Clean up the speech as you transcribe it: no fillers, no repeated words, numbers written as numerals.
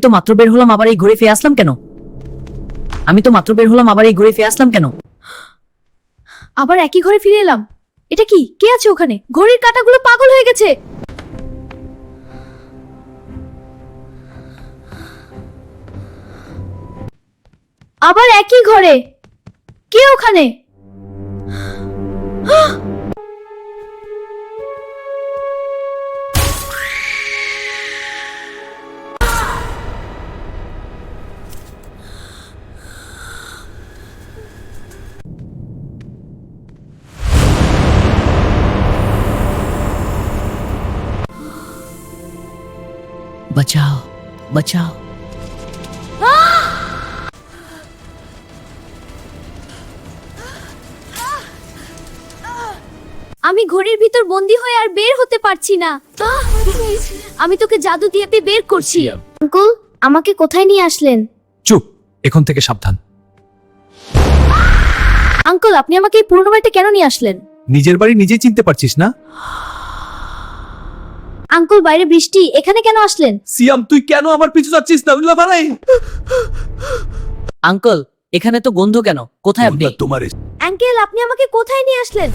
তো মাত্র বের হলাম আবার এই ঘুরে ফিরে আসলাম কেন? আবার একই ঘরে ফিরে এলাম। এটা কি? কে আছে ওখানে? ঘড়ির কাঁটাগুলো পাগল হয়ে গেছে। আবার একই ঘরে। কে ওখানে? বাঁচাও, বাঁচাও। আমি ঘড়ির ভিতর বন্দি হয়ে আর বের হতে পারছি না। আমি তোকে জাদু দিয়ে বের করছি। আঙ্কুল, আমাকে কোথায় নিয়ে আসলেন? চুপ, এখন থেকে সাবধান। আঙ্কুল, আপনি আমাকে এই পুরনো বাড়িতে কেন নিয়ে আসলেন? নিজের বাড়ি নিজেই চিনতে পারছিস না? আঙ্কুল, বাইরে বৃষ্টি, এখানে কেন আসলেন? সিয়াম, তুই কেন আমার পিছু যাচ্ছিস না? ভাই আঙ্কেল, এখানে তো গন্ধ কেন? কোথায় আপনি? তোমার আঙ্কেল, আপনি আমাকে কোথায় নিয়ে আসলেন?